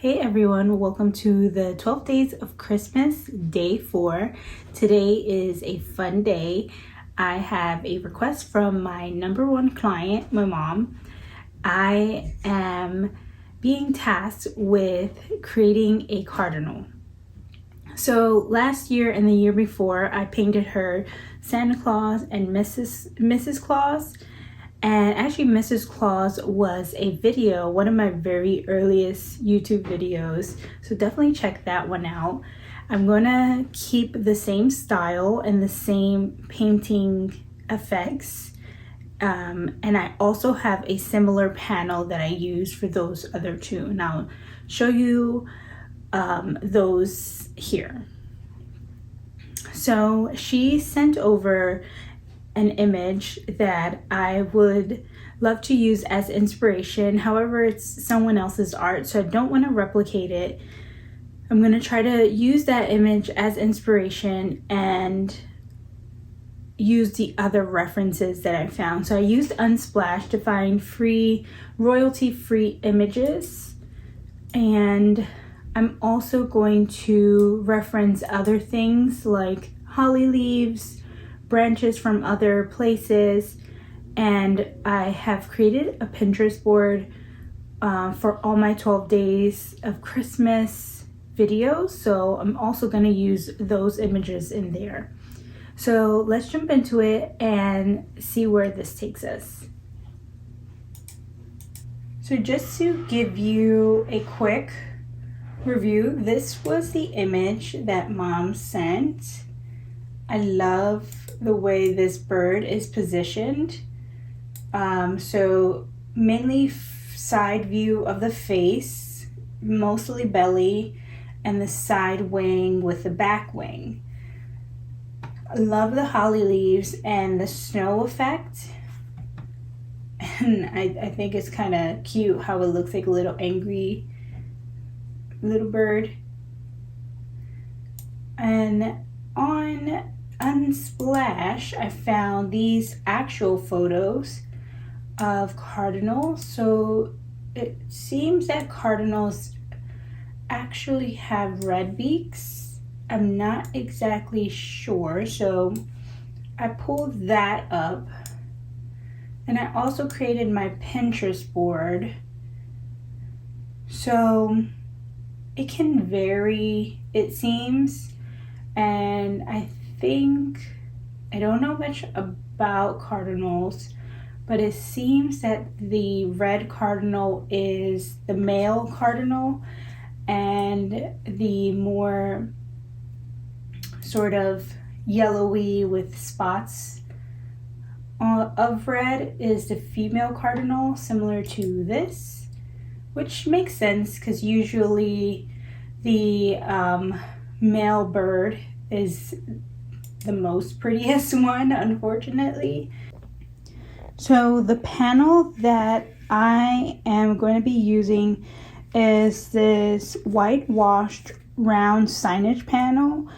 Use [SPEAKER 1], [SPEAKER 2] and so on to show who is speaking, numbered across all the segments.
[SPEAKER 1] Hey everyone, welcome to the 12 Days of Christmas, day 4. Today is a fun day. I have a request from my number one client, my mom. I am being tasked with creating a cardinal. So last year and the year before, I painted her Santa Claus and Mrs. Claus. And actually, Mrs. Claus was a video, one of my very earliest YouTube videos. So definitely check that one out. I'm gonna keep the same style and the same painting effects. And I also have a similar panel that I use for those other two. And I'll show you those here. So she sent over an image that I would love to use as inspiration. However, it's someone else's art, so I don't want to replicate it. I'm going to try to use that image as inspiration and use the other references that I found. So I used Unsplash to find free, royalty-free images. And I'm also going to reference other things like holly leaves, branches from other places, and I have created a Pinterest board for all my 12 days of Christmas videos, so I'm also going to use those images in there. So let's jump into it and see where this takes us. So just to give you a quick review, this was the image that Mom sent. I love the way this bird is positioned. So mainly side view of the face, mostly belly, and the side wing with the back wing. I love the holly leaves and the snow effect. And I think it's kind of cute how it looks like a little angry little bird. And on Unsplash, I found these actual photos of cardinals. So it seems that cardinals actually have red beaks. I'm not exactly sure, so I pulled that up. And I also created my Pinterest board. So it can vary, it seems, and I don't know much about cardinals, but it seems that the red cardinal is the male cardinal, and the more sort of yellowy with spots of red is the female cardinal, similar to this, which makes sense because usually the male bird is the most prettiest one, unfortunately. So the panel that I am going to be using is this whitewashed round signage panel.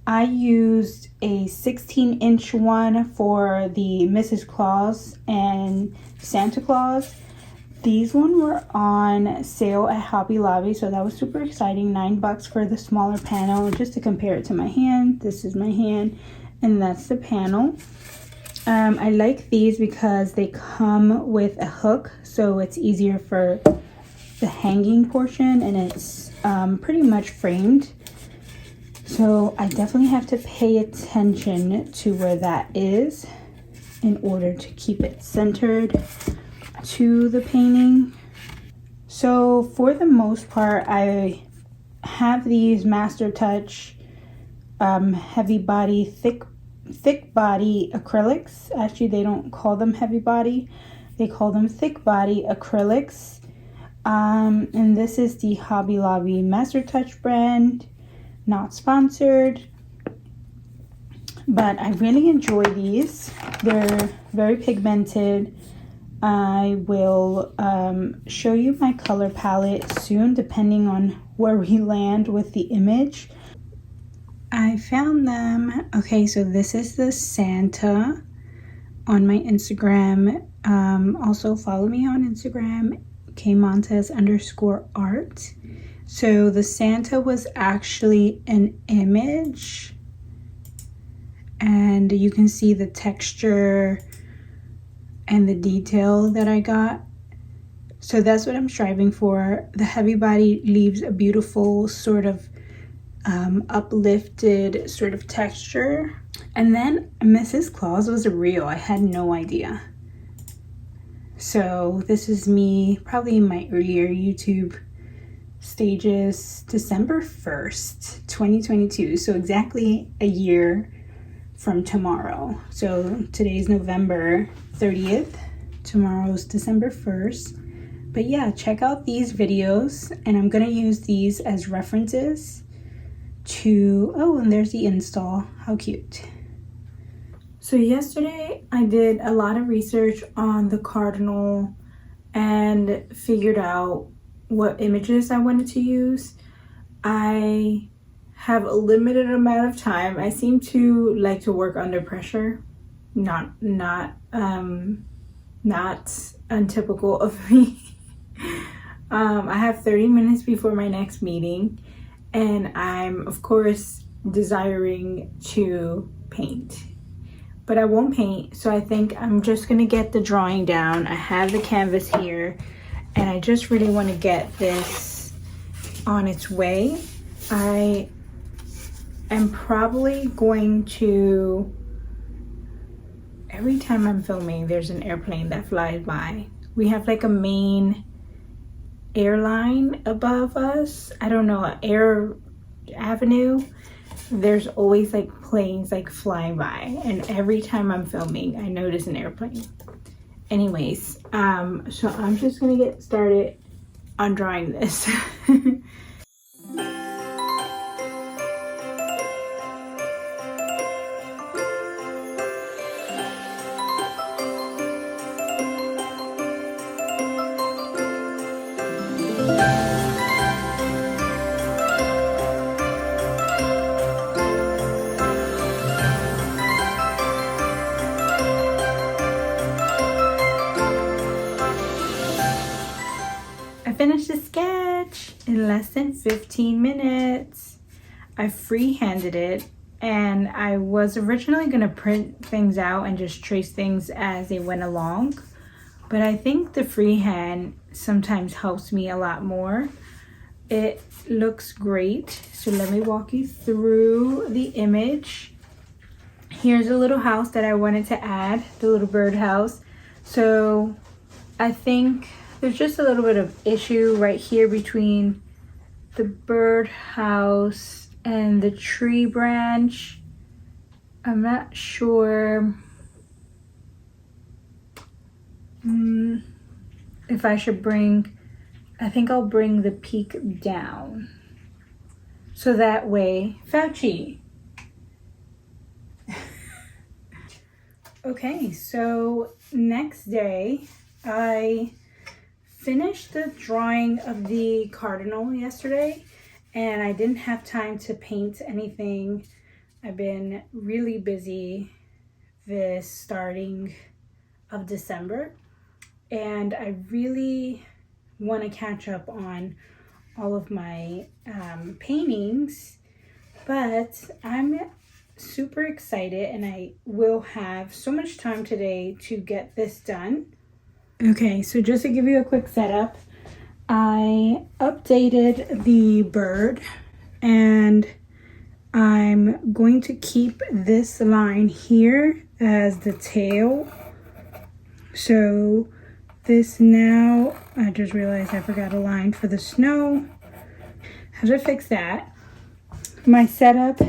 [SPEAKER 1] I used a 16-inch one for the Mrs. Claus and Santa Claus. These ones were on sale at Hobby Lobby, so that was super exciting. $9 for the smaller panel. Just to compare it to my hand, this is my hand, and that's the panel. I like these because they come with a hook, so it's easier for the hanging portion, and it's pretty much framed. So I definitely have to pay attention to where that is in order to keep it centered to the painting. So for the most part, I have these Master Touch heavy body, thick body acrylics. Actually, they don't call them heavy body, they call them thick body acrylics. And this is the Hobby Lobby Master Touch brand, not sponsored, but I really enjoy these. They're very pigmented. I will show you my color palette soon, depending on where we land with the image. I found them. Okay, so this is the Santa on my Instagram. Also follow me on Instagram, kmontes_art. So the Santa was actually an image, and you can see the texture and the detail that I got. So that's what I'm striving for. The heavy body leaves a beautiful sort of uplifted sort of texture. And then Mrs. Claus was real. I had no idea. So this is me probably in my earlier YouTube stages, December 1st, 2022. So exactly a year from tomorrow. So today's November 30th. Tomorrow's December 1st. But yeah, check out these videos, and I'm gonna use these as references to, oh, and there's the install. How cute. So yesterday I did a lot of research on the Cardinal and figured out what images I wanted to use. I have a limited amount of time. I seem to like to work under pressure. Not untypical of me. I have 30 minutes before my next meeting, and I'm of course desiring to paint, but I won't paint. So I think I'm just gonna get the drawing down. I have the canvas here, and I just really want to get this on its way. I am probably going to, every time I'm filming, there's an airplane that flies by. We have like a main airline above us. I don't know, an air avenue. There's always like planes like flying by, and every time I'm filming I notice an airplane. Anyways, so I'm just gonna get started on drawing this. Finished the sketch in less than 15 minutes. I freehanded it, and I was originally gonna print things out and just trace things as they went along, but I think the freehand sometimes helps me a lot more. It looks great. So let me walk you through the image. Here's a little house that I wanted to add, the little bird house. So I think there's just a little bit of issue right here between the bird house and the tree branch. I'm not sure if I should bring, I think I'll bring the peak down. So that way, Fauci. Okay, so next day, I finished the drawing of the Cardinal yesterday, and I didn't have time to paint anything. I've been really busy this starting of December, and I really want to catch up on all of my paintings, but I'm super excited, and I will have so much time today to get this done. Okay, so just to give you a quick setup, I updated the bird, and I'm going to keep this line here as the tail. So this now, I just realized I forgot a line for the snow. How to fix that? My setup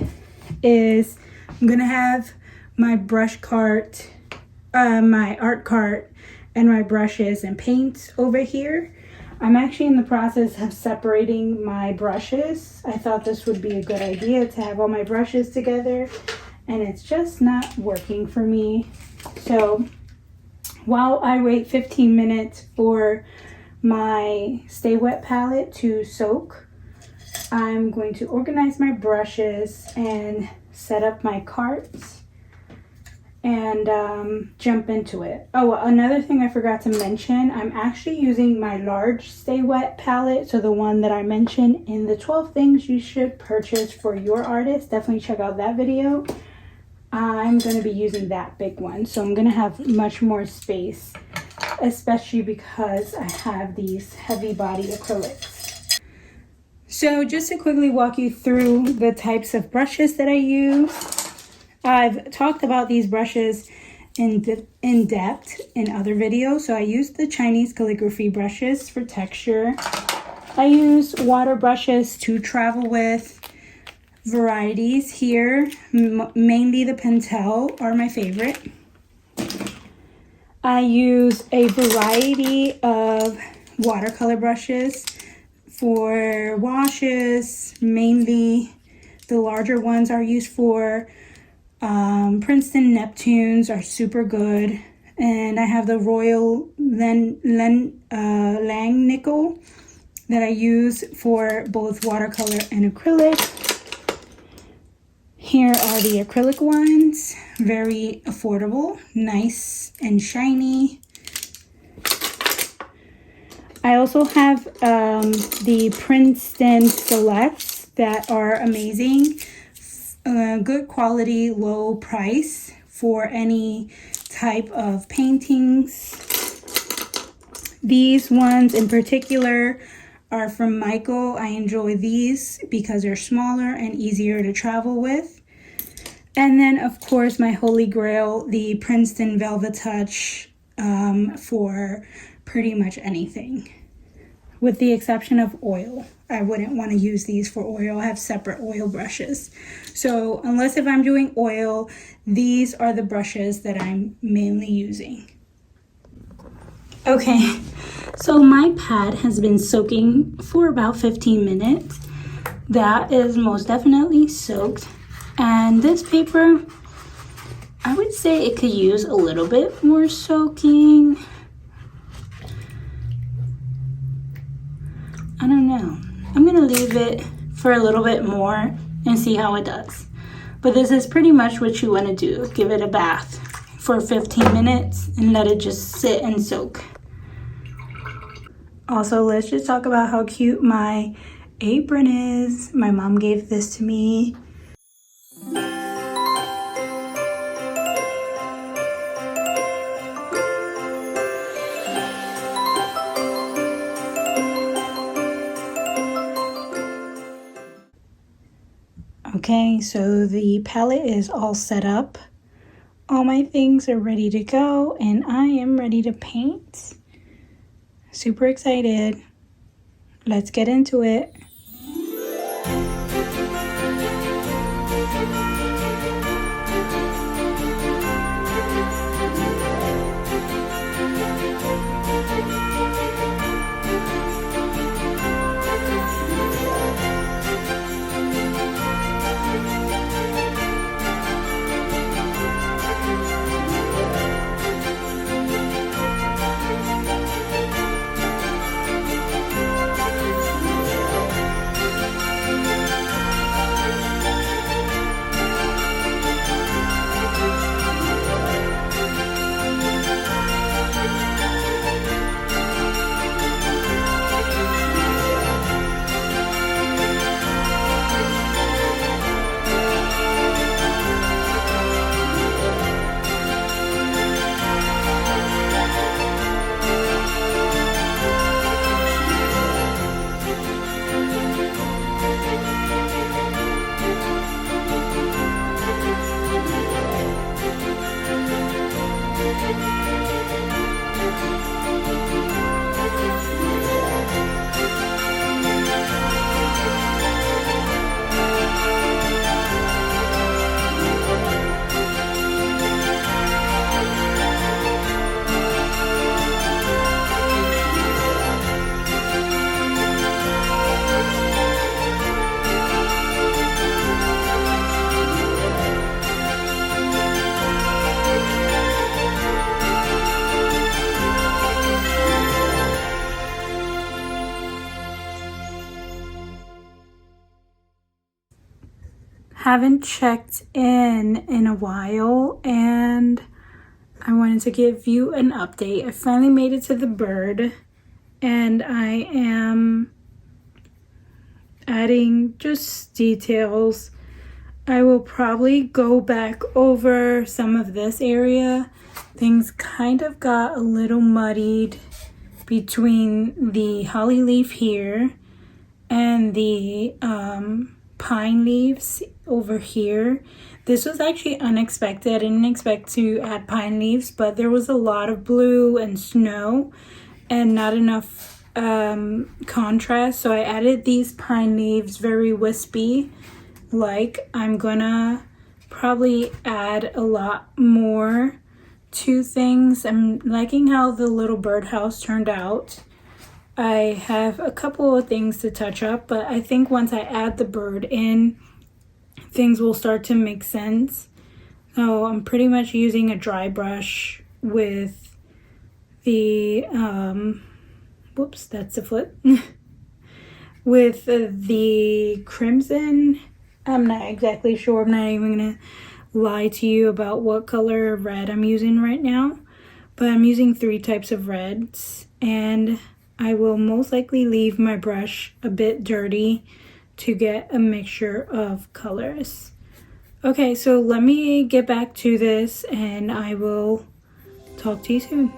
[SPEAKER 1] is I'm gonna have my brush cart, my art cart, and my brushes and paints over here. I'm actually in the process of separating my brushes. I thought this would be a good idea to have all my brushes together, and it's just not working for me. So while I wait 15 minutes for my Stay Wet palette to soak, I'm going to organize my brushes and set up my carts. and jump into it. Oh, another thing I forgot to mention, I'm actually using my large Stay Wet palette, so the one that I mentioned in the 12 things you should purchase for your artist. Definitely check out that video. I'm going to be using that big one, so I'm going to have much more space, especially because I have these heavy body acrylics. So just to quickly walk you through the types of brushes that I use. I've talked about these brushes in depth in other videos. So I use the Chinese calligraphy brushes for texture. I use water brushes to travel with. Varieties here, mainly the Pentel are my favorite. I use a variety of watercolor brushes for washes. Mainly the larger ones are used for Princeton Neptunes are super good, and I have the Royal Langnickel that I use for both watercolor and acrylic. Here are the acrylic ones, very affordable, nice and shiny. I also have the Princeton Selects that are amazing. Good quality, low price for any type of paintings. These ones in particular are from Michael. I enjoy these because they're smaller and easier to travel with. And then, of course, my holy grail, the Princeton Velvet Touch for pretty much anything, with the exception of oil. I wouldn't want to use these for oil. I have separate oil brushes. So unless if I'm doing oil, these are the brushes that I'm mainly using. Okay, so my pad has been soaking for about 15 minutes. That is most definitely soaked. And this paper, I would say it could use a little bit more soaking. I don't know. I'm gonna leave it for a little bit more and see how it does. But this is pretty much what you wanna do. Give it a bath for 15 minutes and let it just sit and soak. Also, let's just talk about how cute my apron is. My mom gave this to me. Okay, so the palette is all set up. All my things are ready to go and I am ready to paint. Super excited. Let's get into it. haven't checked in a while, and I wanted to give you an update. I finally made it to the bird, and I am adding just details. I will probably go back over some of this area. Things kind of got a little muddied between the holly leaf here and the pine leaves over here. This was actually unexpected. I didn't expect to add pine leaves, but there was a lot of blue and snow and not enough contrast, so I added these pine leaves, very wispy. Like, I'm gonna probably add a lot more to things. I'm liking how the little birdhouse turned out. I have a couple of things to touch up, but I think once I add the bird in, things will start to make sense. So I'm pretty much using a dry brush with the, whoops, that's the foot, with the crimson. I'm not exactly sure. I'm not even gonna lie to you about what color of red I'm using right now, but I'm using 3 types of reds, and I will most likely leave my brush a bit dirty to get a mixture of colors. Okay, so let me get back to this and I will talk to you soon.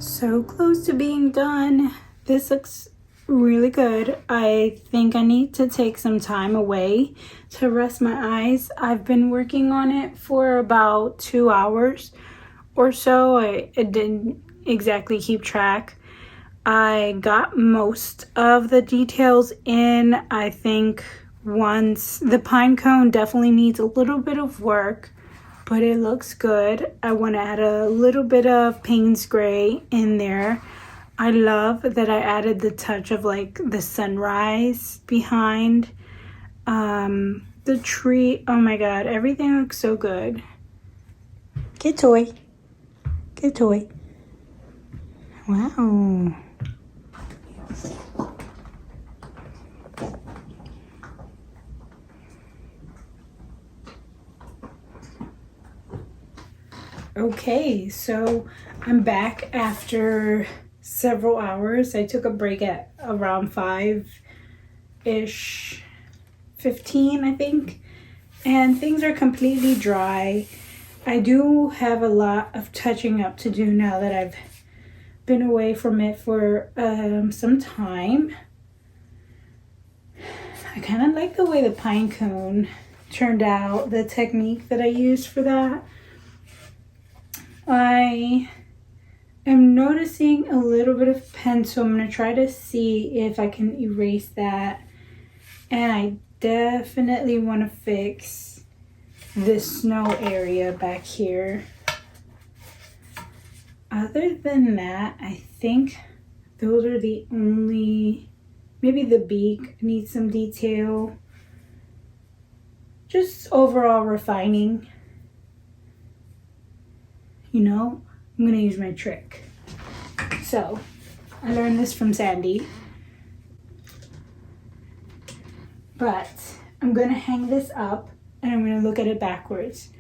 [SPEAKER 1] So close to being done. This looks really good. I think I need to take some time away to rest my eyes. I've been working on it for about 2 hours or so. I didn't exactly keep track. I got most of the details in. I think once the pine cone definitely needs a little bit of work, but it looks good. I want to add a little bit of Payne's Gray in there. I love that I added the touch of like the sunrise behind the tree. Oh my god, everything looks so good. Get toy. Get toy. Wow. Okay, so I'm back after several hours. I took a break at around 5-ish, 15 I think, and things are completely dry. I do have a lot of touching up to do now that I've been away from it for some time. I kind of like the way the pine cone turned out, the technique that I used for that. I am noticing a little bit of pencil. I'm going to try to see if I can erase that. And I definitely want to fix this snow area back here. Other than that, I think those are the only Maybe the beak needs some detail. Just overall refining. You know, I'm gonna use my trick. So, I learned this from Sandy. But I'm gonna hang this up and I'm gonna look at it backwards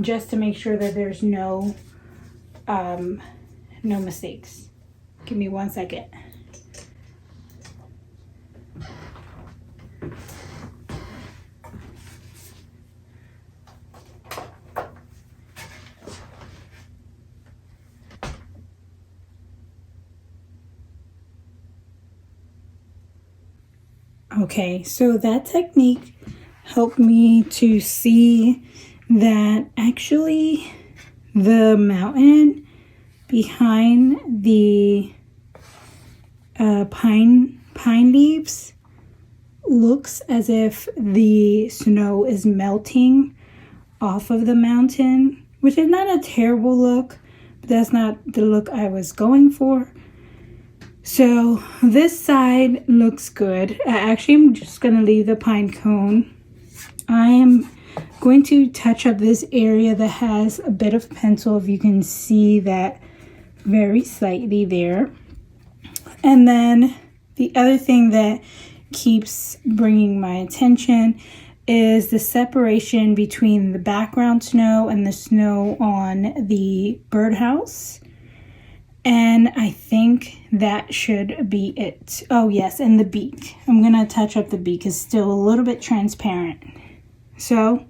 [SPEAKER 1] just to make sure that there's no mistakes. Give me 1 second. Okay, so that technique helped me to see that actually the mountain behind the pine leaves looks as if the snow is melting off of the mountain, which is not a terrible look, but that's not the look I was going for. So this side looks good. I actually am just going to leave the pine cone. I am going to touch up this area that has a bit of pencil, if you can see that very slightly there. And then the other thing that keeps bringing my attention is the separation between the background snow and the snow on the birdhouse. And I think that should be it. Oh yes, and the beak. I'm gonna touch up the beak. It's still a little bit transparent. So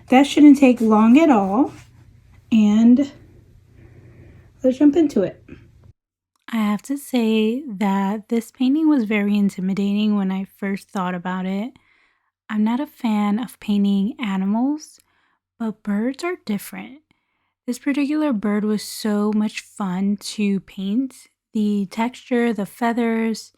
[SPEAKER 1] that shouldn't take long at all. And let's jump into it. I have to say that this painting was very intimidating when I first thought about it. I'm not a fan of painting animals, but birds are different. This particular bird was so much fun to paint. The texture, the feathers,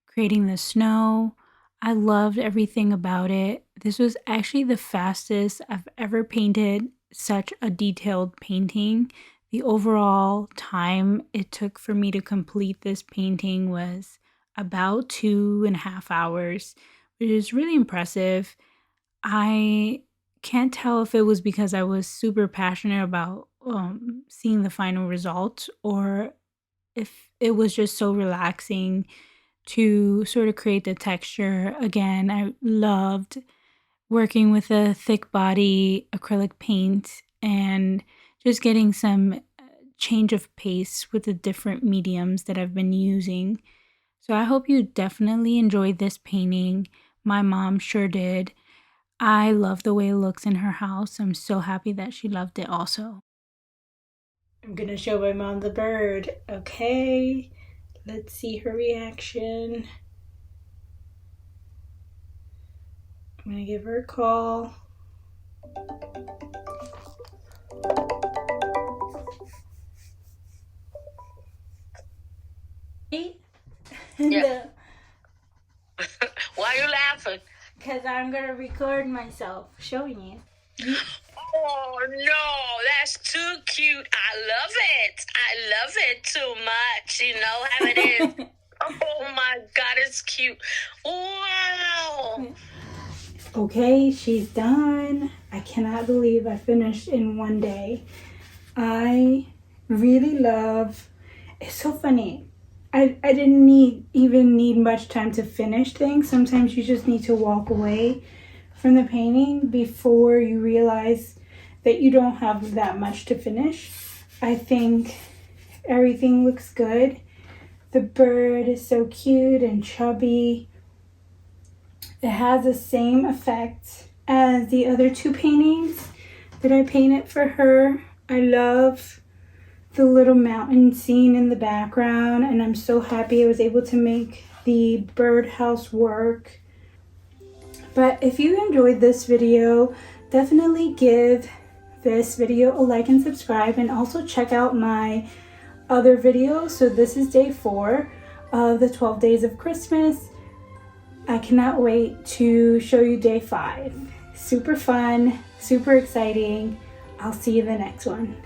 [SPEAKER 1] creating the snow. I loved everything about it. This was actually the fastest I've ever painted such a detailed painting. The overall time it took for me to complete this painting was about 2.5 hours, which is really impressive. I can't tell if it was because I was super passionate about seeing the final result, or if it was just so relaxing to sort of create the texture. Again, I loved working with a thick body acrylic paint and just getting some change of pace with the different mediums that I've been using. So I hope you definitely enjoyed this painting. My mom sure did. I love the way it looks in her house. I'm so happy that she loved it also. I'm gonna show my mom the bird. Okay, let's see her reaction. I'm gonna give her a call.
[SPEAKER 2] Yeah. Why are you laughing?
[SPEAKER 1] Because I'm gonna record myself showing you.
[SPEAKER 2] Oh no, that's too cute. I love it too much. You know how it is. Oh my God, it's cute. Wow.
[SPEAKER 1] Okay, she's done. I cannot believe I finished in one day. I really love, it's so funny. I didn't even need much time to finish things. Sometimes you just need to walk away from the painting before you realize that you don't have that much to finish. I think everything looks good. The bird is so cute and chubby. It has the same effect as the other two paintings that I painted for her. I love the little mountain scene in the background, and I'm so happy I was able to make the birdhouse work. But if you enjoyed this video, definitely give this video a like and subscribe, and also check out my other videos. So this is day 4 of the 12 days of Christmas. I cannot wait to show you day 5. Super fun, super exciting. I'll see you in the next one.